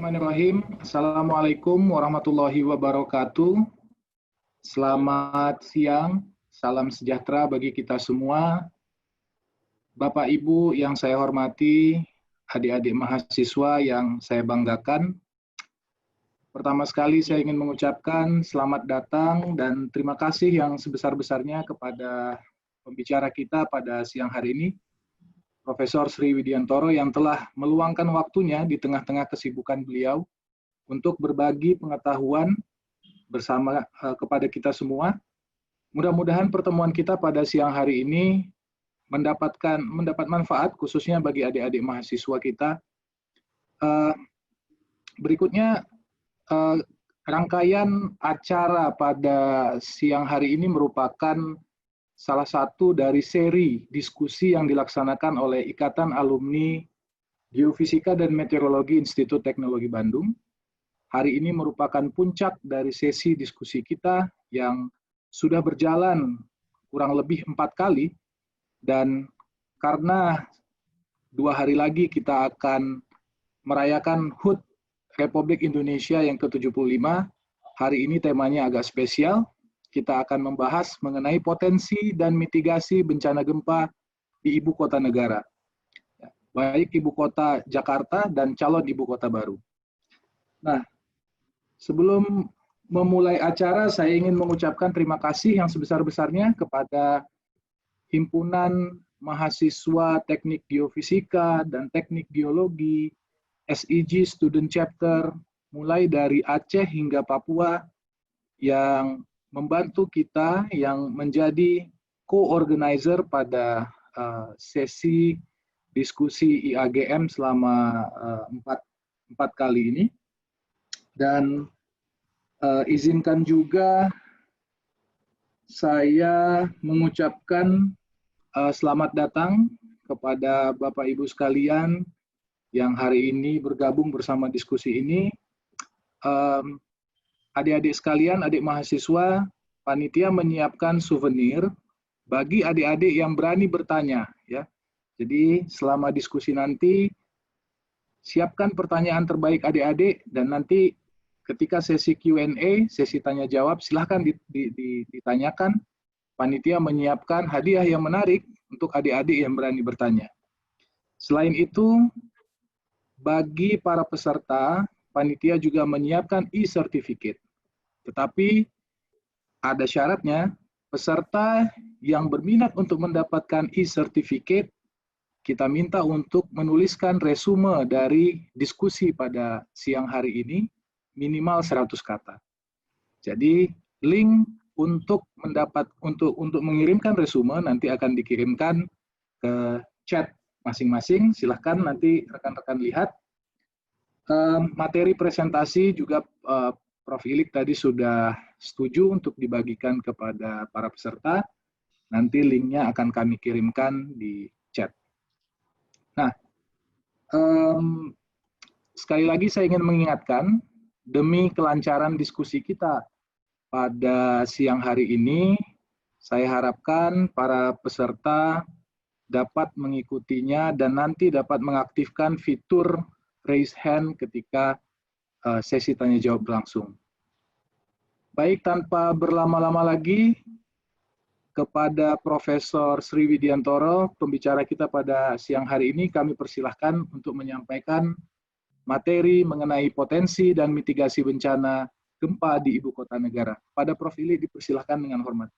Bismillahirrahmanirrahim. Assalamualaikum warahmatullahi wabarakatuh. Selamat siang, salam sejahtera bagi kita semua. Bapak Ibu yang saya hormati, adik-adik mahasiswa yang saya banggakan. Pertama sekali saya ingin mengucapkan selamat datang dan terima kasih yang sebesar-besarnya kepada pembicara kita pada siang hari ini, Profesor Sri Widiantoro, yang telah meluangkan waktunya di tengah-tengah kesibukan beliau untuk berbagi pengetahuan bersama kepada kita semua. Mudah-mudahan pertemuan kita pada siang hari ini mendapat manfaat khususnya bagi adik-adik mahasiswa kita. Berikutnya rangkaian acara pada siang hari ini merupakan salah satu dari seri diskusi yang dilaksanakan oleh Ikatan Alumni Geofisika dan Meteorologi Institut Teknologi Bandung. Hari ini merupakan puncak dari sesi diskusi kita yang sudah berjalan kurang lebih 4 kali, dan karena 2 hari lagi kita akan merayakan HUT Republik Indonesia yang ke-75, hari ini temanya agak spesial. Kita akan membahas mengenai potensi dan mitigasi bencana gempa di ibu kota negara, baik ibu kota Jakarta dan calon ibu kota baru. Nah, sebelum memulai acara, saya ingin mengucapkan terima kasih yang sebesar-besarnya kepada Himpunan Mahasiswa Teknik Geofisika dan Teknik Geologi, SIG Student Chapter, mulai dari Aceh hingga Papua, yang membantu kita, yang menjadi co-organizer pada sesi diskusi IAGM selama 4 kali ini. Dan izinkan juga saya mengucapkan selamat datang kepada Bapak Ibu sekalian yang hari ini bergabung bersama diskusi ini. Adik-adik sekalian, adik mahasiswa, panitia menyiapkan souvenir bagi adik-adik yang berani bertanya, ya. Jadi selama diskusi nanti siapkan pertanyaan terbaik adik-adik, dan nanti ketika sesi Q&A, sesi tanya jawab, silahkan ditanyakan. Panitia menyiapkan hadiah yang menarik untuk adik-adik yang berani bertanya. Selain itu, bagi para peserta, panitia juga menyiapkan e-certificate. Tetapi ada syaratnya, peserta yang berminat untuk mendapatkan e-certificate, kita minta untuk menuliskan resume dari diskusi pada siang hari ini, minimal 100 kata. Jadi link untuk mengirimkan resume nanti akan dikirimkan ke chat masing-masing. Silahkan nanti rekan-rekan lihat. Materi presentasi juga Prof. Ilik tadi sudah setuju untuk dibagikan kepada para peserta. Nanti linknya akan kami kirimkan di chat. Nah, sekali lagi saya ingin mengingatkan, demi kelancaran diskusi kita pada siang hari ini, saya harapkan para peserta dapat mengikutinya dan nanti dapat mengaktifkan fitur raise hand ketika sesi tanya jawab berlangsung. Baik, tanpa berlama-lama lagi, kepada Profesor Sri Widiantoro, pembicara kita pada siang hari ini, kami persilahkan untuk menyampaikan materi mengenai potensi dan mitigasi bencana gempa di ibu kota negara. Pada Prof. Ili dipersilahkan dengan hormat.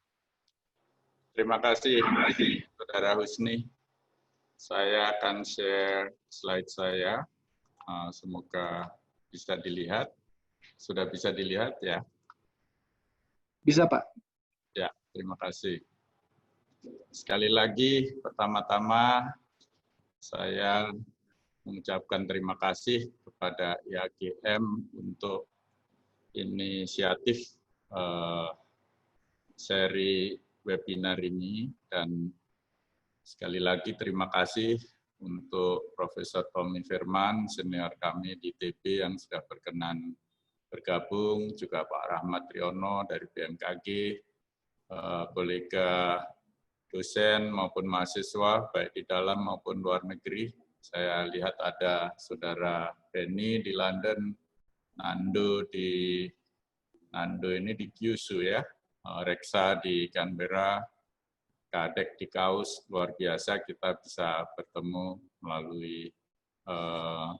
Terima kasih, Saudara Husni. Saya akan share slide saya. Semoga bisa dilihat. Sudah bisa dilihat ya? Bisa, Pak. Ya, terima kasih. Sekali lagi, pertama-tama saya mengucapkan terima kasih kepada IAGM untuk inisiatif seri webinar ini, dan sekali lagi terima kasih untuk Profesor Tommy Firman, senior kami di ITB yang sudah berkenan bergabung, juga Pak Rahmat Riono dari BMKG, kolega dosen maupun mahasiswa, baik di dalam maupun luar negeri. Saya lihat ada Saudara Benny di London, Nando ini di Kyushu ya, Reksa di Canberra, Kadek di Kaus. Luar biasa kita bisa bertemu melalui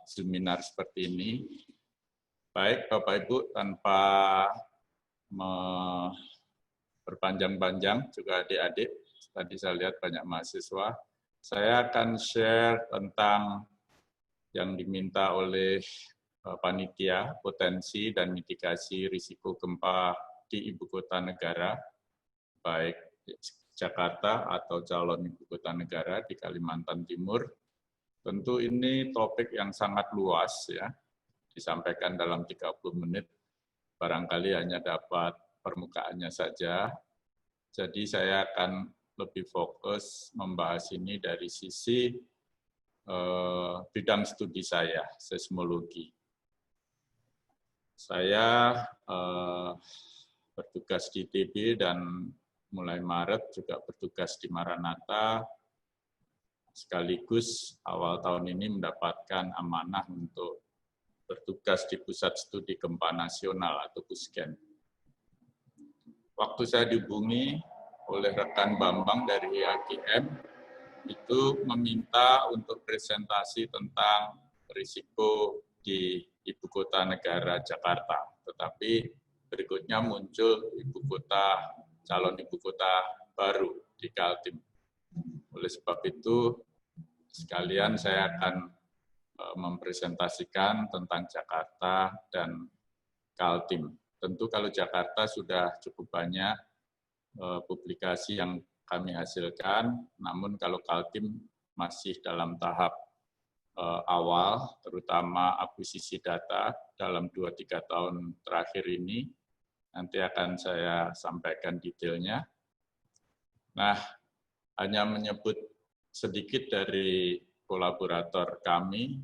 seminar seperti ini. Baik Bapak Ibu, tanpa berpanjang-panjang, juga adik-adik, tadi saya lihat banyak mahasiswa, saya akan share tentang yang diminta oleh panitia, potensi dan mitigasi risiko gempa di ibu kota negara, baik Jakarta atau calon ibu kota negara di Kalimantan Timur. Tentu ini topik yang sangat luas ya, disampaikan dalam 30 menit, barangkali hanya dapat permukaannya saja. Jadi saya akan lebih fokus membahas ini dari sisi bidang studi saya, seismologi. Saya bertugas di ITB dan mulai Maret juga bertugas di Maranatha, sekaligus awal tahun ini mendapatkan amanah untuk bertugas di Pusat Studi Gempa Nasional atau PUSGEN. Waktu saya dihubungi oleh rekan Bambang dari IAGM, itu meminta untuk presentasi tentang risiko di ibu kota negara Jakarta. Tetapi berikutnya muncul calon ibu kota baru di Kaltim. Oleh sebab itu, sekalian saya akan mempresentasikan tentang Jakarta dan Kaltim. Tentu kalau Jakarta sudah cukup banyak publikasi yang kami hasilkan, namun kalau Kaltim masih dalam tahap awal, terutama akuisisi data dalam 2-3 tahun terakhir ini, nanti akan saya sampaikan detailnya. Nah, hanya menyebut sedikit dari kolaborator kami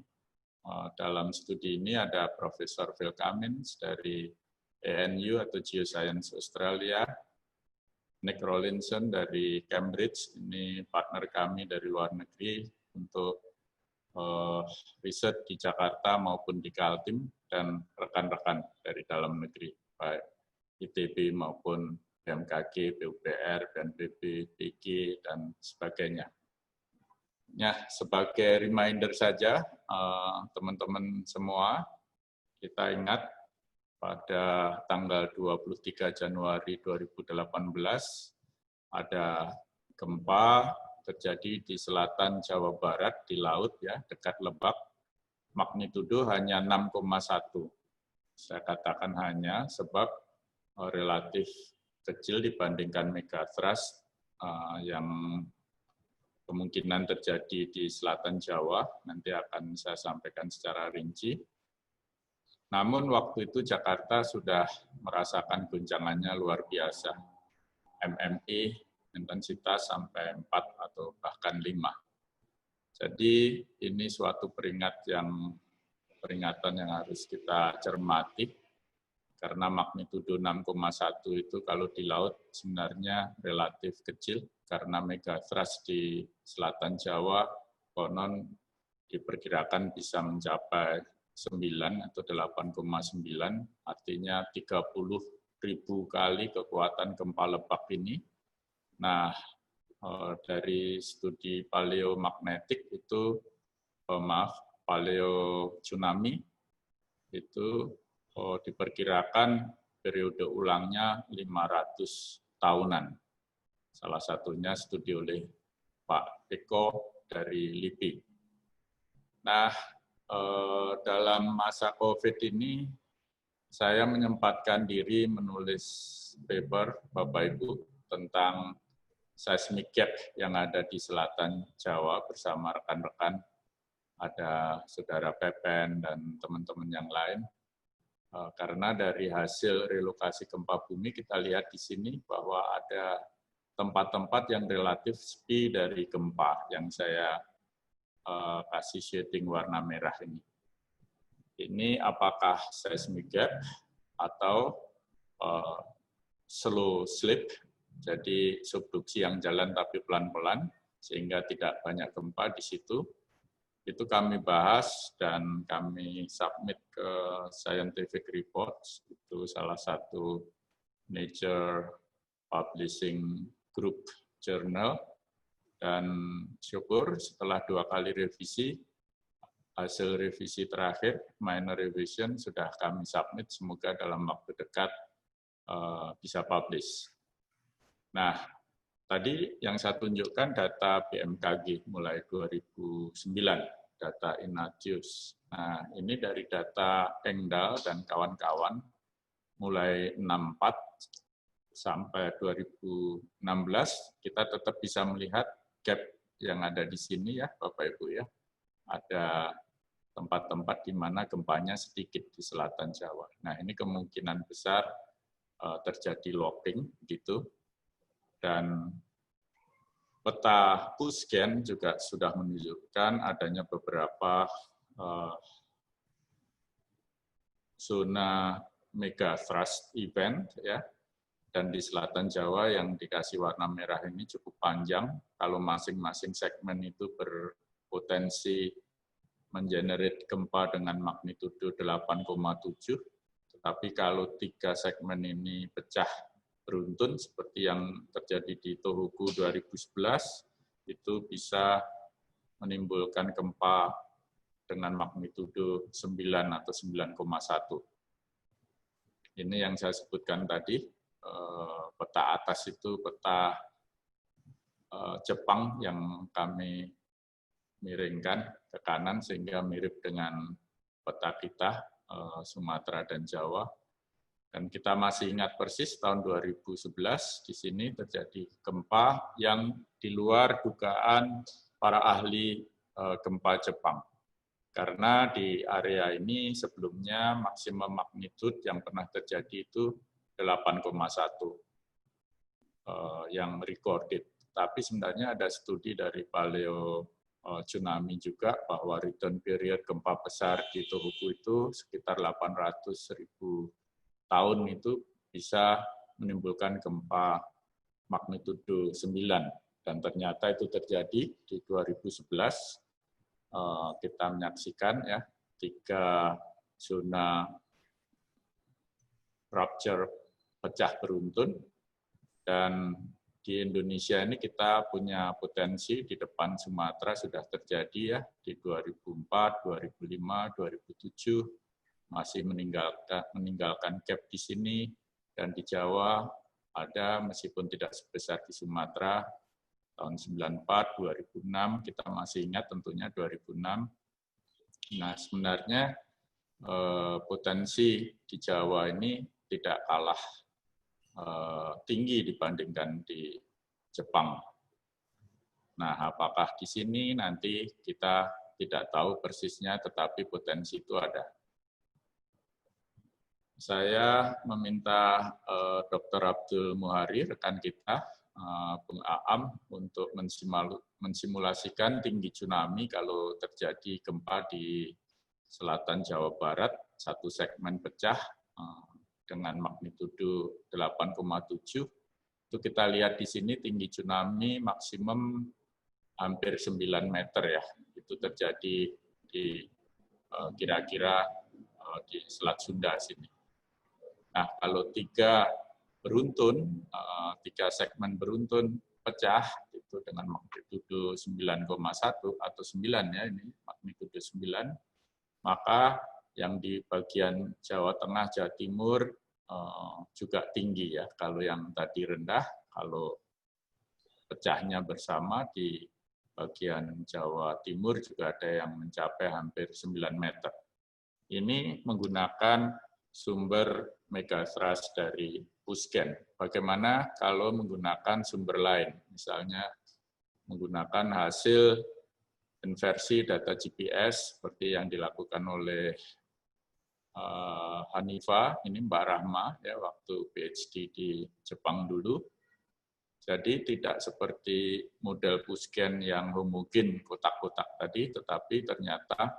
dalam studi ini ada Profesor Phil Cummins dari ANU atau Geoscience Australia, Nick Rawlinson dari Cambridge, ini partner kami dari luar negeri untuk riset di Jakarta maupun di Kaltim, dan rekan-rekan dari dalam negeri, baik ITB maupun BMKG, PUPR, BNPB, PG, dan sebagainya. Ya, sebagai reminder saja, teman-teman semua, kita ingat pada tanggal 23 Januari 2018 ada gempa terjadi di selatan Jawa Barat di laut ya, dekat Lebak, magnitudo hanya 6,1. Saya katakan hanya sebab relatif kecil dibandingkan megathrust yang kemungkinan terjadi di selatan Jawa, nanti akan saya sampaikan secara rinci. Namun waktu itu Jakarta sudah merasakan guncangannya luar biasa. MMI intensitas sampai 4 atau bahkan 5. Jadi ini suatu peringatan yang harus kita cermati, karena magnitudo 6,1 itu kalau di laut sebenarnya relatif kecil, karena megathrust di selatan Jawa konon diperkirakan bisa mencapai 9 atau 8,9, artinya 30.000 kali kekuatan gempa Lebak ini. Nah, dari studi paleomagnetik itu, paleo tsunami, itu diperkirakan periode ulangnya 500 tahunan. Salah satunya studi oleh Pak Eko dari LIPI. Nah, dalam masa COVID ini, saya menyempatkan diri menulis paper, Bapak Ibu, tentang seismic gap yang ada di selatan Jawa bersama rekan-rekan, ada Saudara Pepen dan teman-teman yang lain. Karena dari hasil relokasi gempa bumi, kita lihat di sini bahwa ada tempat-tempat yang relatif sepi dari gempa yang saya kasih shading warna merah ini. Ini apakah seismic gap atau slow slip, jadi subduksi yang jalan tapi pelan-pelan, sehingga tidak banyak gempa di situ. Itu kami bahas dan kami submit ke Scientific Reports, itu salah satu Nature Publishing Group Journal, dan syukur setelah 2 kali revisi, hasil revisi terakhir, minor revision, sudah kami submit, semoga dalam waktu dekat bisa publish. Nah, tadi yang saya tunjukkan data BMKG mulai 2009, data Inatius. Nah, ini dari data Engdahl dan kawan-kawan, mulai 64 sampai 2016, kita tetap bisa melihat gap yang ada di sini ya, Bapak Ibu ya. Ada tempat-tempat di mana gempanya sedikit di selatan Jawa. Nah, ini kemungkinan besar terjadi locking gitu. Dan peta Pusgen juga sudah menunjukkan adanya beberapa zona mega thrust event ya, dan di selatan Jawa yang dikasih warna merah ini cukup panjang. Kalau masing-masing segmen itu berpotensi mengenerate gempa dengan magnitudo 8,7, tetapi kalau 3 segmen ini pecah beruntun seperti yang terjadi di Tohoku 2011, itu bisa menimbulkan gempa dengan magnitudo 9 atau 9,1. Ini yang saya sebutkan tadi, peta atas itu peta Jepang yang kami miringkan ke kanan sehingga mirip dengan peta kita, Sumatera dan Jawa. Dan kita masih ingat persis tahun 2011 di sini terjadi gempa yang di luar dugaan para ahli gempa Jepang. Karena di area ini sebelumnya maksimum magnitude yang pernah terjadi itu 8,1 yang recorded. Tapi sebenarnya ada studi dari Paleo Tsunami juga bahwa return period gempa besar di Tohoku itu sekitar 800.000 tahun itu bisa menimbulkan gempa magnitudo 9, dan ternyata itu terjadi di 2011. Kita menyaksikan ya 3 zona rupture pecah beruntun, dan di Indonesia ini kita punya potensi di depan Sumatera sudah terjadi ya di 2004, 2005, 2007. Masih meninggalkan gap di sini, dan di Jawa ada meskipun tidak sebesar di Sumatera tahun 94, 2006, kita masih ingat tentunya 2006. Nah, sebenarnya potensi di Jawa ini tidak kalah tinggi dibandingkan di Jepang. Nah, apakah di sini nanti kita tidak tahu persisnya, tetapi potensi itu ada. Saya meminta Dr. Abdul Muhari, rekan kita, Bung Aam, untuk mensimulasikan tinggi tsunami kalau terjadi gempa di selatan Jawa Barat, 1 segmen pecah dengan magnitudo 8,7. Itu kita lihat di sini tinggi tsunami maksimum hampir 9 meter ya. Itu terjadi di kira-kira di Selat Sunda sini. Nah, kalau 3 segmen beruntun pecah itu dengan magnitudo 9,1 atau 9 ya, ini magnitudo 9, maka yang di bagian Jawa Tengah, Jawa Timur juga tinggi ya. Kalau yang tadi rendah, kalau pecahnya bersama di bagian Jawa Timur juga ada yang mencapai hampir 9 meter. Ini menggunakan sumber megathrust dari Pusgen. Bagaimana kalau menggunakan sumber lain, misalnya menggunakan hasil inversi data GPS seperti yang dilakukan oleh Hanifa, ini Mbak Rahma ya, waktu PhD di Jepang dulu. Jadi tidak seperti model Pusgen yang homogen kotak-kotak tadi, tetapi ternyata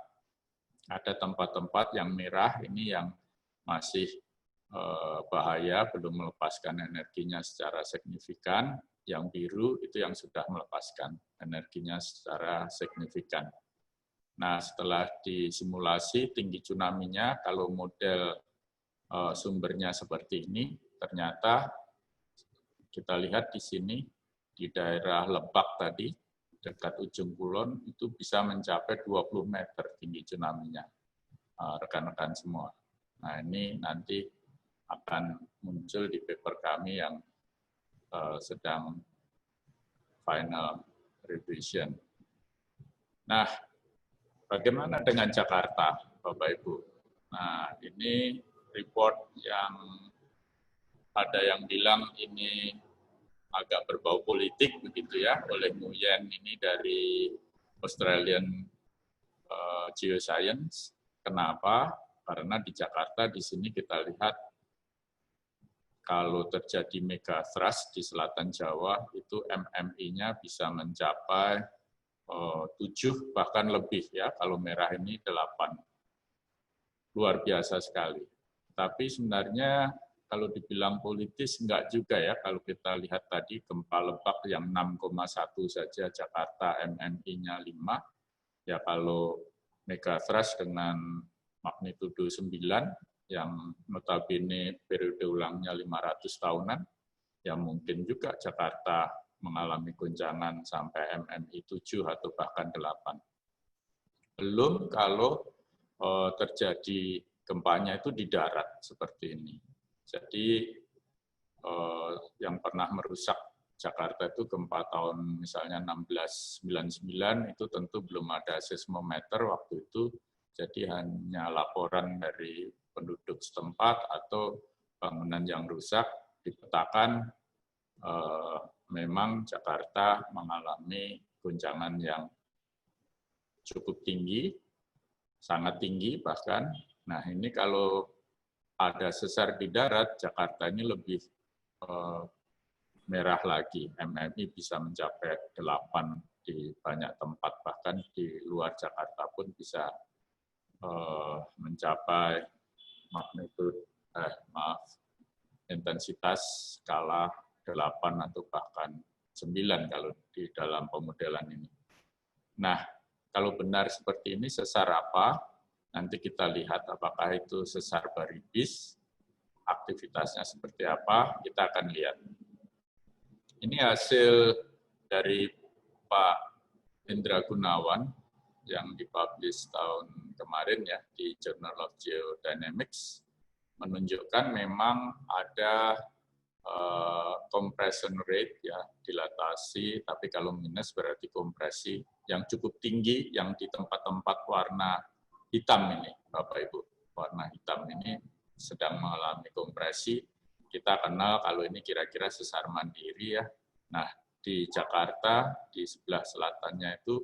ada tempat-tempat yang merah ini yang masih bahaya, belum melepaskan energinya secara signifikan. Yang biru itu yang sudah melepaskan energinya secara signifikan. Nah, setelah disimulasi tinggi tsunami-nya, kalau model sumbernya seperti ini, ternyata kita lihat di sini, di daerah Lebak tadi, dekat ujung kulon, itu bisa mencapai 20 meter tinggi tsunami-nya, rekan-rekan semua. Nah, ini nanti akan muncul di paper kami yang sedang final revision. Nah, bagaimana dengan Jakarta, Bapak Ibu? Nah, ini report yang ada yang bilang ini agak berbau politik begitu ya, oleh Nguyen ini dari Australian Geoscience. Kenapa? Karena di Jakarta di sini kita lihat kalau terjadi megathrust di selatan Jawa itu MMI-nya bisa mencapai 7 bahkan lebih ya, kalau merah ini 8. Luar biasa sekali. Tapi sebenarnya kalau dibilang politis enggak juga ya, kalau kita lihat tadi gempa Lebak yang 6,1 saja, Jakarta MMI-nya 5, ya kalau megathrust dengan magnitudo 9, yang notabene periode ulangnya 500 tahunan, ya mungkin juga Jakarta mengalami goncangan sampai MMI 7 atau bahkan 8. Belum kalau terjadi gempanya itu di darat seperti ini. Jadi yang pernah merusak Jakarta itu gempa tahun misalnya 1699 itu tentu belum ada seismometer waktu itu, jadi hanya laporan dari penduduk setempat atau bangunan yang rusak dipetakan, memang Jakarta mengalami goncangan yang cukup tinggi, sangat tinggi bahkan. Nah ini kalau ada sesar di darat, Jakarta ini lebih merah lagi, MMI bisa mencapai 8 di banyak tempat, bahkan di luar Jakarta pun bisa mencapai intensitas skala 8 atau bahkan 9 kalau di dalam pemodelan ini. Nah, kalau benar seperti ini, sesar apa? Nanti kita lihat apakah itu sesar baribis, aktivitasnya seperti apa, kita akan lihat. Ini hasil dari Pak Indra Gunawan yang dipublish tahun kemarin ya di Journal of Geodynamics, menunjukkan memang ada compression rate ya, dilatasi, tapi kalau minus berarti kompresi yang cukup tinggi yang di tempat-tempat warna hitam ini, Bapak Ibu. Warna hitam ini sedang mengalami kompresi. Kita kenal kalau ini kira-kira sesar mandiri ya. Nah, di Jakarta, di sebelah selatannya itu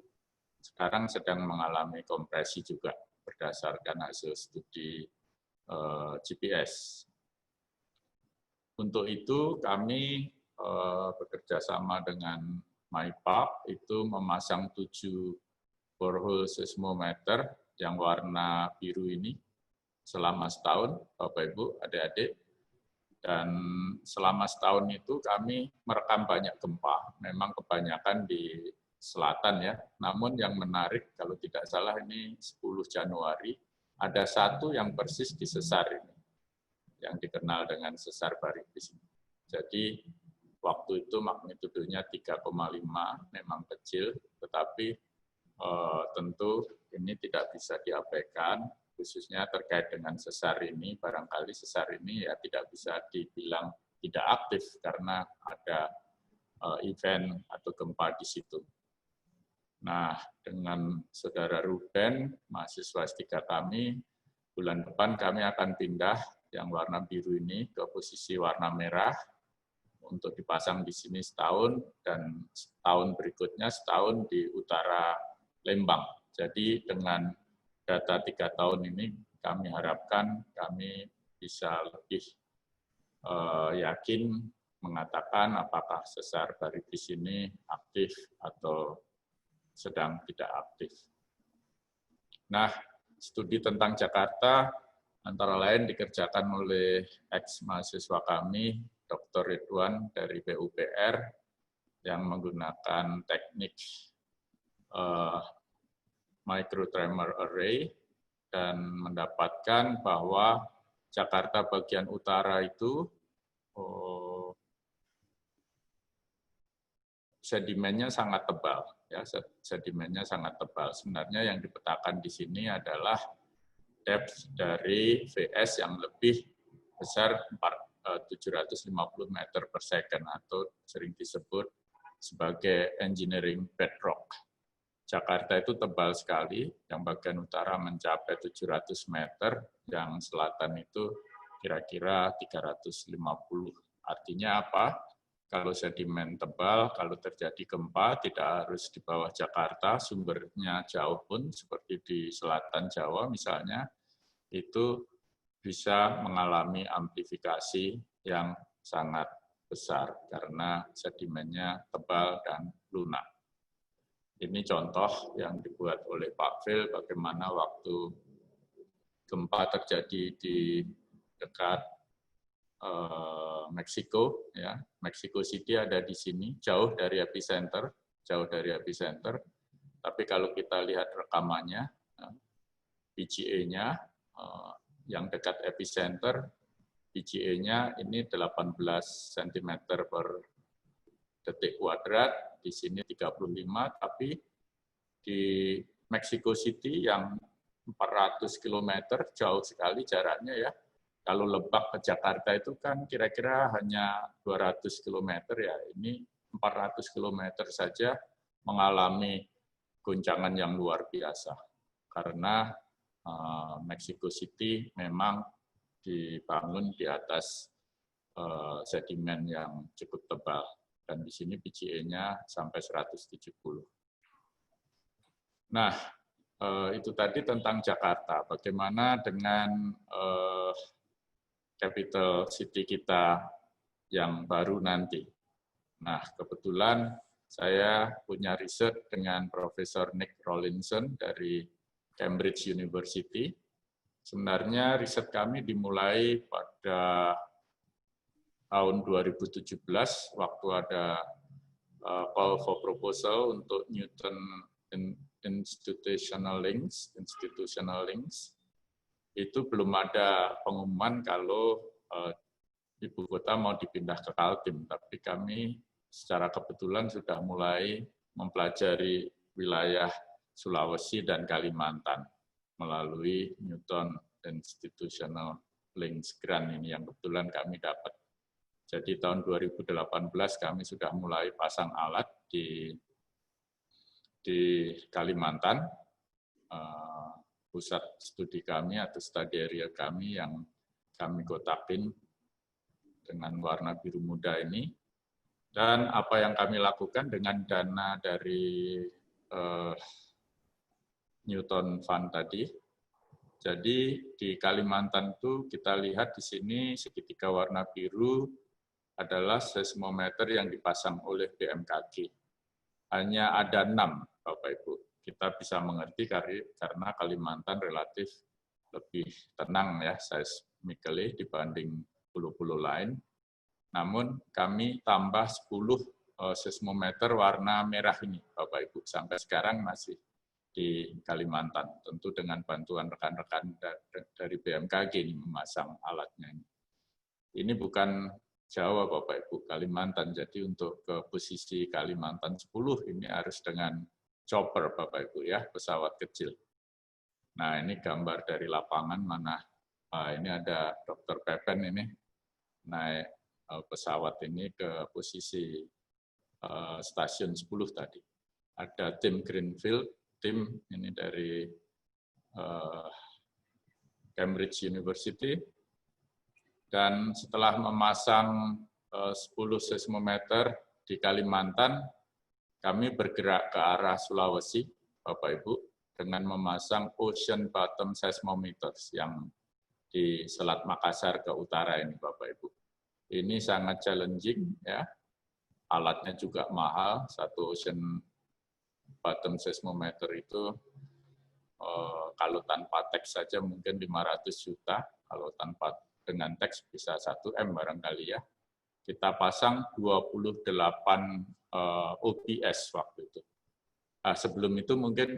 sekarang sedang mengalami kompresi juga berdasarkan hasil studi GPS. Untuk itu kami bekerja sama dengan MyPark itu memasang 7 borehole seismometer yang warna biru ini selama setahun, Bapak Ibu, adik-adik. Dan selama setahun itu kami merekam banyak gempa, memang kebanyakan di selatan ya. Namun yang menarik, kalau tidak salah ini 10 Januari, ada satu yang persis di sesar ini, yang dikenal dengan sesar baribis. Jadi waktu itu magnitudonya 3,5, memang kecil, tetapi tentu ini tidak bisa diabaikan, khususnya terkait dengan sesar ini. Barangkali sesar ini ya tidak bisa dibilang tidak aktif karena ada event atau gempa di situ. Nah, dengan Saudara Ruben, mahasiswa S3 kami, bulan depan kami akan pindah yang warna biru ini ke posisi warna merah untuk dipasang di sini setahun, dan tahun berikutnya setahun di utara Lembang. Jadi dengan data 3 tahun ini kami harapkan kami bisa lebih yakin mengatakan apakah sesar baribis ini aktif atau sedang tidak aktif. Nah, studi tentang Jakarta antara lain dikerjakan oleh ex-mahasiswa kami, Dr. Ridwan dari PUPR, yang menggunakan teknik microtremor array dan mendapatkan bahwa Jakarta bagian utara itu sedimennya sangat tebal, ya, sedimennya sangat tebal. Sebenarnya yang dipetakan di sini adalah depth dari VS yang lebih besar 750 meter per second atau sering disebut sebagai engineering bedrock. Jakarta itu tebal sekali, yang bagian utara mencapai 700 meter, yang selatan itu kira-kira 350. Artinya apa? Kalau sedimen tebal, kalau terjadi gempa tidak harus di bawah Jakarta, sumbernya jauh pun seperti di selatan Jawa misalnya, itu bisa mengalami amplifikasi yang sangat besar karena sedimennya tebal dan lunak. Ini contoh yang dibuat oleh Pak Phil bagaimana waktu gempa terjadi di dekat Meksiko, ya, Mexico City ada di sini, jauh dari epicenter. Tapi kalau kita lihat rekamannya, PGA-nya yang dekat epicenter, PGA-nya ini 18 cm per detik kuadrat, di sini 35, tapi di Mexico City yang 400 km jauh sekali jaraknya ya. Kalau Lebak ke Jakarta itu kan kira-kira hanya 200 km ya, ini 400 km saja mengalami guncangan yang luar biasa. Karena Mexico City memang dibangun di atas sedimen yang cukup tebal. Dan di sini PGA-nya sampai 170. Nah, itu tadi tentang Jakarta. Bagaimana dengan capital city kita yang baru nanti. Nah, kebetulan saya punya riset dengan Profesor Nick Rawlinson dari Cambridge University. Sebenarnya riset kami dimulai pada tahun 2017, waktu ada call for proposal untuk Newton Institutional Links. Itu belum ada pengumuman kalau ibu kota mau dipindah ke Kaltim, tapi kami secara kebetulan sudah mulai mempelajari wilayah Sulawesi dan Kalimantan melalui Newton Institutional Links Grant ini yang kebetulan kami dapat. Jadi tahun 2018 kami sudah mulai pasang alat di Kalimantan, pusat studi kami atau study area kami yang kami kotakin dengan warna biru muda ini. Dan apa yang kami lakukan dengan dana dari Newton Fund tadi. Jadi di Kalimantan itu kita lihat di sini segitiga warna biru adalah seismometer yang dipasang oleh BMKG. Hanya ada 6, Bapak Ibu. Kita bisa mengerti karena Kalimantan relatif lebih tenang ya seismically dibanding pulau-pulau lain. Namun kami tambah 10 seismometer warna merah ini, Bapak Ibu. Sampai sekarang masih di Kalimantan, tentu dengan bantuan rekan-rekan dari BMKG ini memasang alatnya ini. Ini bukan Jawa, Bapak Ibu, Kalimantan. Jadi untuk ke posisi Kalimantan 10 ini harus dengan chopper, Bapak Ibu ya, pesawat kecil. Nah, ini gambar dari lapangan mana. Ini ada Dr. Pepen ini naik pesawat ini ke posisi stasiun 10 tadi. Ada tim Greenfield, tim ini dari Cambridge University. Dan setelah memasang 10 seismometer di Kalimantan, kami bergerak ke arah Sulawesi, Bapak Ibu, dengan memasang ocean bottom seismometers yang di Selat Makassar ke utara ini, Bapak Ibu. Ini sangat challenging, ya. Alatnya juga mahal. Satu ocean bottom seismometer itu kalau tanpa teks saja mungkin 500 juta, kalau tanpa dengan teks bisa 1 M barangkali ya. Kita pasang 28 OBS waktu itu. Nah, sebelum itu mungkin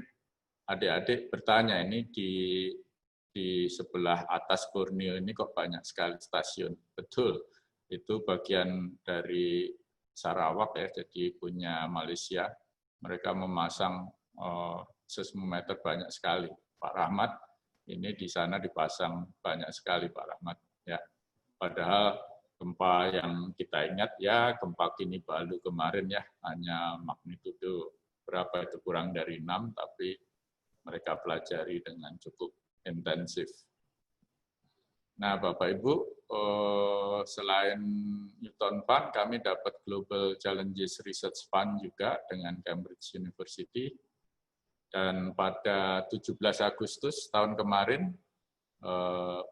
adik-adik bertanya, ini di sebelah atas Borneo ini kok banyak sekali stasiun. Betul, itu bagian dari Sarawak ya, jadi punya Malaysia. Mereka memasang seismometer banyak sekali. Pak Rahmat, ini di sana dipasang banyak sekali Pak Rahmat. Ya, padahal gempa yang kita ingat ya gempa Kinabalu kemarin ya, hanya magnitudo berapa itu, kurang dari 6, tapi mereka pelajari dengan cukup intensif. Nah, Bapak Ibu, selain Newton Fund, kami dapat Global Challenges Research Fund juga dengan Cambridge University. Dan pada 17 Agustus tahun kemarin,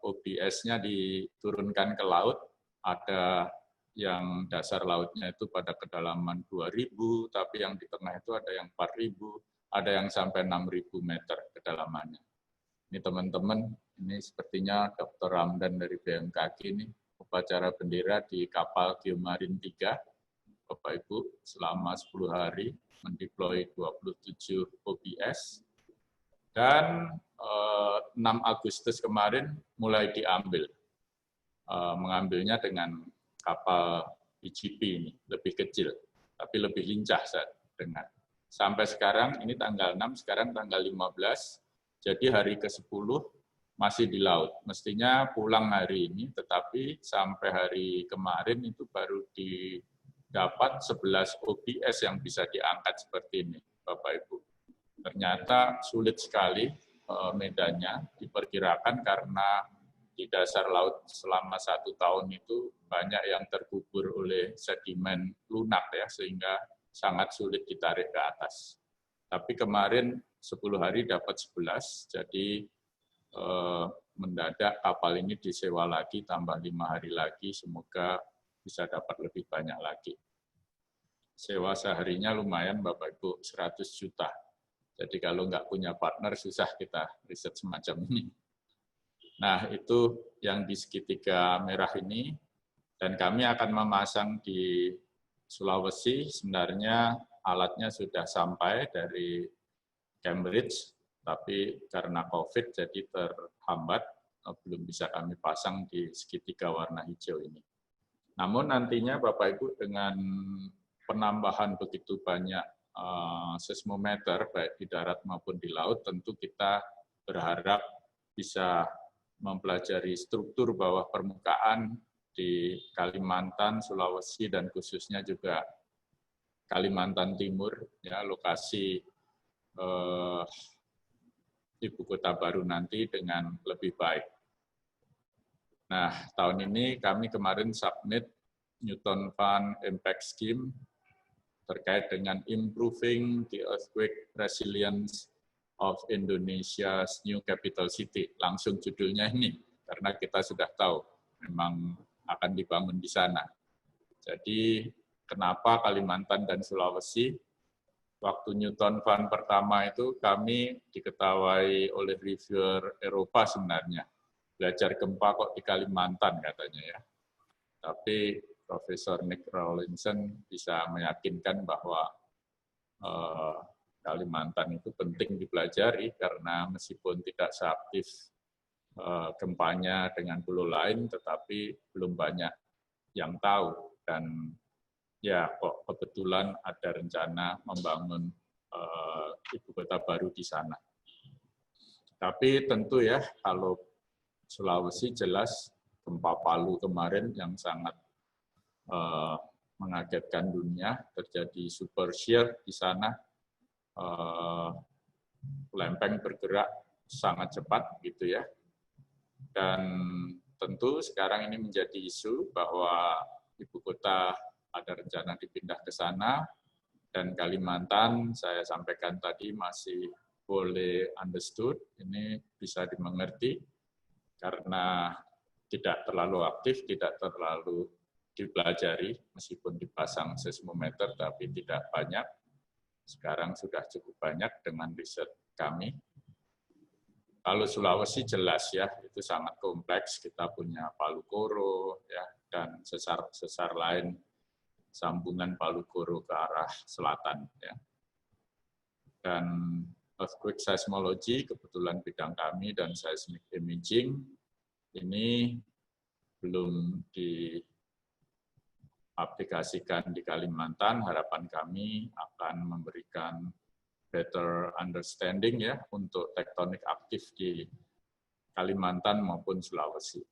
OBS-nya diturunkan ke laut. Ada yang dasar lautnya itu pada kedalaman 2.000, tapi yang di tengah itu ada yang 4.000, ada yang sampai 6.000 meter kedalamannya. Ini teman-teman, ini sepertinya Dr. Ramdan dari BMKG ini, upacara bendera di kapal Geomarin 3, Bapak Ibu, selama 10 hari, mendeploy 27 OBS, dan 6 Agustus kemarin mulai diambil. Mengambilnya dengan kapal BGP ini, lebih kecil, tapi lebih lincah saya dengar. Sampai sekarang, ini tanggal 6, sekarang tanggal 15, jadi hari ke-10 masih di laut. Mestinya pulang hari ini, tetapi sampai hari kemarin itu baru didapat 11 OBS yang bisa diangkat seperti ini, Bapak Ibu. Ternyata sulit sekali medannya, diperkirakan karena di dasar laut selama 1 tahun itu banyak yang terkubur oleh sedimen lunak ya, sehingga sangat sulit ditarik ke atas. Tapi kemarin 10 hari dapat 11, jadi mendadak kapal ini disewa lagi, tambah 5 hari lagi, semoga bisa dapat lebih banyak lagi. Sewa seharinya lumayan Bapak Ibu, 100 juta. Jadi kalau nggak punya partner, susah kita riset semacam ini. Nah, itu yang di segitiga merah ini, dan kami akan memasang di Sulawesi, sebenarnya alatnya sudah sampai dari Cambridge, tapi karena COVID jadi terhambat, belum bisa kami pasang di segitiga warna hijau ini. Namun nantinya Bapak Ibu dengan penambahan begitu banyak seismometer, baik di darat maupun di laut, tentu kita berharap bisa mempelajari struktur bawah permukaan di Kalimantan, Sulawesi, dan khususnya juga Kalimantan Timur, ya, lokasi ibu kota baru nanti dengan lebih baik. Nah, tahun ini kami kemarin submit Newton Fund Impact Scheme terkait dengan improving the earthquake resilience of Indonesia's new capital city. Langsung judulnya ini, karena kita sudah tahu memang akan dibangun di sana. Jadi kenapa Kalimantan dan Sulawesi? Waktu Newton Fund pertama itu kami diketahui oleh reviewer Eropa sebenarnya. Belajar gempa kok di Kalimantan katanya ya. Tapi Profesor Nick Rawlinson bisa meyakinkan bahwa Kalimantan itu penting dipelajari karena meskipun tidak seaktif gempanya dengan pulau lain, tetapi belum banyak yang tahu. Dan ya kok kebetulan ada rencana membangun ibu kota baru di sana. Tapi tentu ya kalau Sulawesi jelas gempa Palu kemarin yang sangat mengagetkan dunia, terjadi super shear di sana, lempeng bergerak sangat cepat gitu ya. Dan tentu sekarang ini menjadi isu bahwa ibu kota ada rencana dipindah ke sana, dan Kalimantan saya sampaikan tadi masih boleh understood, ini bisa dimengerti karena tidak terlalu aktif, tidak terlalu dipelajari, meskipun dipasang seismometer tapi tidak banyak. Sekarang sudah cukup banyak dengan riset kami. Kalau Sulawesi jelas ya, itu sangat kompleks, kita punya Palu Koro ya, dan sesar-sesar lain, sambungan Palu Koro ke arah selatan ya. Dan earthquake seismology, kebetulan bidang kami, dan seismic imaging, ini belum diaplikasikan di Kalimantan. Harapan kami akan memberikan better understanding ya untuk tektonik aktif di Kalimantan maupun Sulawesi.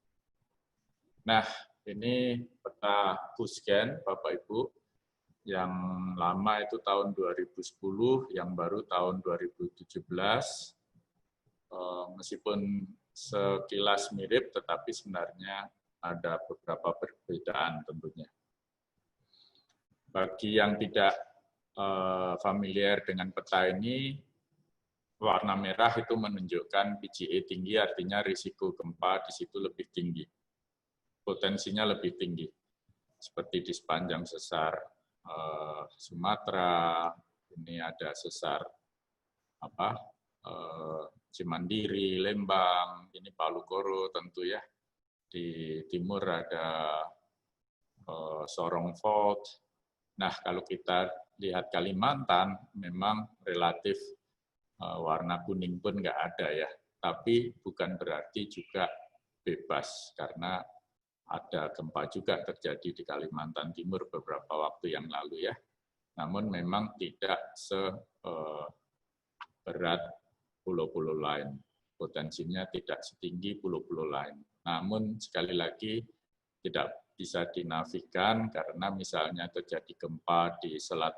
Nah, ini peta Pusken, Bapak Ibu, yang lama itu tahun 2010, yang baru tahun 2017. Meskipun sekilas mirip, tetapi sebenarnya ada beberapa perbedaan tentunya. Bagi yang tidak familiar dengan peta ini, warna merah itu menunjukkan PGA tinggi, artinya risiko gempa di situ lebih tinggi. Potensinya lebih tinggi. Seperti di sepanjang sesar Sumatera, ini ada sesar Cimandiri, Lembang, ini Palu Koro tentu ya. Di timur ada Sorong Fault. Nah, kalau kita lihat Kalimantan, memang relatif warna kuning pun nggak ada ya. Tapi bukan berarti juga bebas, karena ada gempa juga terjadi di Kalimantan Timur beberapa waktu yang lalu ya. Namun memang tidak seberat pulau-pulau lain. Potensinya tidak setinggi pulau-pulau lain. Namun sekali lagi tidak bisa dinafikan karena misalnya terjadi gempa di Selat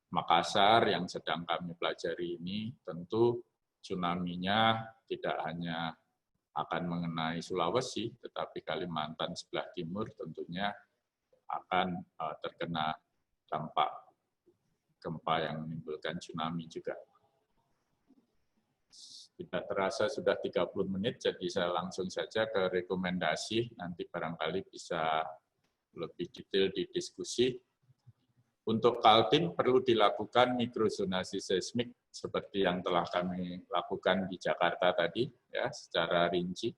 Makassar yang sedang kami pelajari ini, tentu tsunami-nya tidak hanya akan mengenai Sulawesi, tetapi Kalimantan sebelah timur tentunya akan terkena dampak gempa yang menimbulkan tsunami juga. Tidak terasa sudah 30 menit, jadi saya langsung saja ke rekomendasi, nanti barangkali bisa lebih detail di diskusi. Untuk Kaltim perlu dilakukan mikrozonasi seismik seperti yang telah kami lakukan di Jakarta tadi, ya, secara rinci.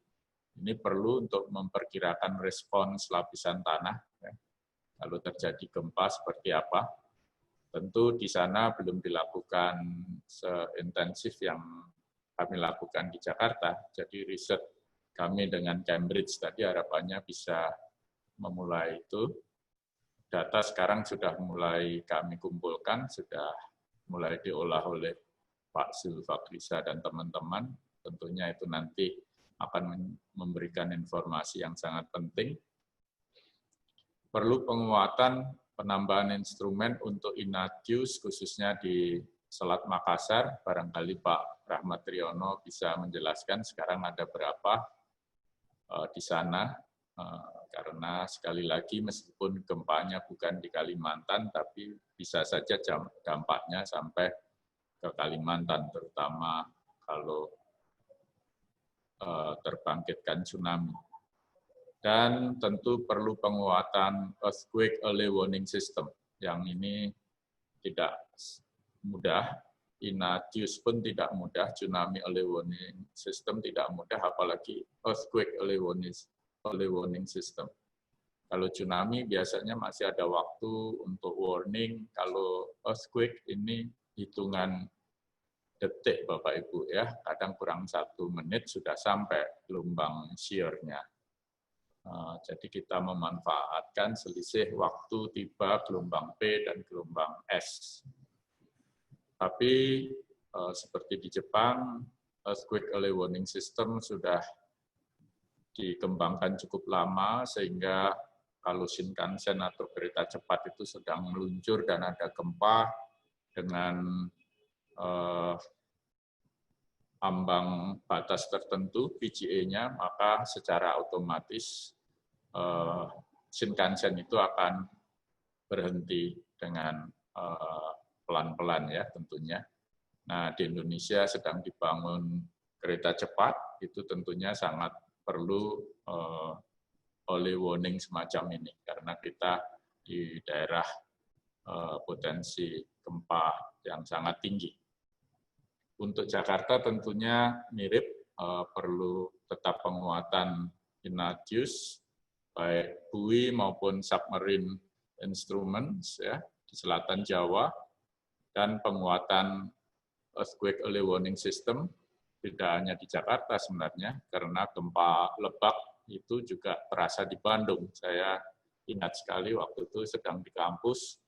Ini perlu untuk memperkirakan respons lapisan tanah, ya. Kalau terjadi gempa seperti apa. Tentu di sana belum dilakukan seintensif yang kami lakukan di Jakarta. Jadi riset kami dengan Cambridge tadi harapannya bisa memulai itu. Data sekarang sudah mulai kami kumpulkan, sudah mulai diolah oleh Pak Zulfakrisa dan teman-teman. Tentunya itu nanti akan memberikan informasi yang sangat penting. Perlu penguatan penambahan instrumen untuk Inatius, khususnya di Selat Makassar. Barangkali Pak Rahmat Riono bisa menjelaskan sekarang ada berapa di sana. Karena sekali lagi meskipun gempanya bukan di Kalimantan, tapi bisa saja dampaknya sampai ke Kalimantan, terutama kalau terbangkitkan tsunami. Dan tentu perlu penguatan earthquake early warning system, yang ini tidak mudah, Inatius pun tidak mudah, tsunami early warning system tidak mudah, apalagi earthquake early warning system. Kalau tsunami biasanya masih ada waktu untuk warning, kalau earthquake ini hitungan detik Bapak Ibu ya, kadang kurang 1 menit sudah sampai gelombang shear-nya. Jadi kita memanfaatkan selisih waktu tiba gelombang P dan gelombang S. Tapi seperti di Jepang, earthquake early warning system sudah dikembangkan cukup lama, sehingga kalau Shinkansen atau kereta cepat itu sedang meluncur dan ada gempa dengan ambang batas tertentu PGA-nya, maka secara otomatis Shinkansen itu akan berhenti dengan pelan-pelan ya tentunya. Nah, di Indonesia sedang dibangun kereta cepat, itu tentunya sangat perlu early warning semacam ini, karena kita di daerah potensi gempa yang sangat tinggi. Untuk Jakarta tentunya mirip, perlu tetap penguatan Inatius, baik buoy maupun submarine instruments ya, di selatan Jawa, dan penguatan earthquake early warning system, tidak hanya di Jakarta sebenarnya, karena gempa Lebak itu juga terasa di Bandung. Saya ingat sekali waktu itu sedang di kampus,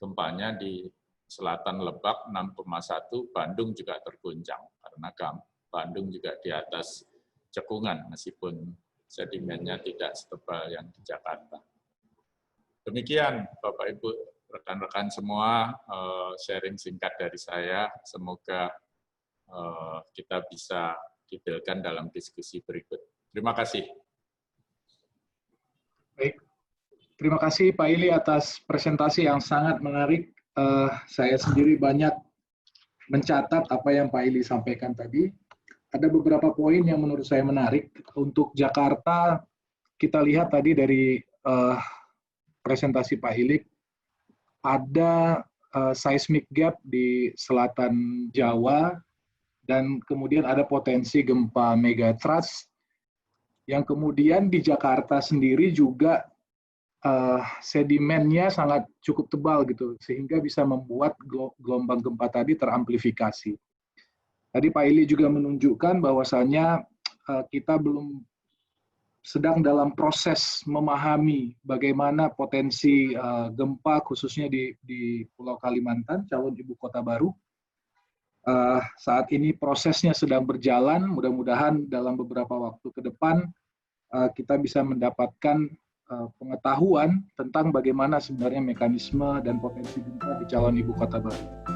gempanya di selatan Lebak 6,1, Bandung juga terguncang, karena Bandung juga di atas cekungan, meskipun sedimennya tidak setebal yang di Jakarta. Demikian Bapak Ibu, rekan-rekan semua, sharing singkat dari saya. Semoga kita bisa detailkan dalam diskusi berikut. Terima kasih. Baik, terima kasih Pak Ili atas presentasi yang sangat menarik. Saya sendiri banyak mencatat apa yang Pak Ili sampaikan tadi. Ada beberapa poin yang menurut saya menarik. Untuk Jakarta, kita lihat tadi dari presentasi Pak Ili, ada seismic gap di selatan Jawa, dan kemudian ada potensi gempa megatrust, yang kemudian di Jakarta sendiri juga sedimennya sangat cukup tebal gitu, sehingga bisa membuat gelombang gempa tadi teramplifikasi. Tadi Pak Ili juga menunjukkan bahwasannya kita belum sedang dalam proses memahami bagaimana potensi gempa khususnya di Pulau Kalimantan, calon ibu kota baru. Saat ini prosesnya sedang berjalan, mudah-mudahan dalam beberapa waktu ke depan kita bisa mendapatkan pengetahuan tentang bagaimana sebenarnya mekanisme dan potensi gempa di calon ibu kota baru.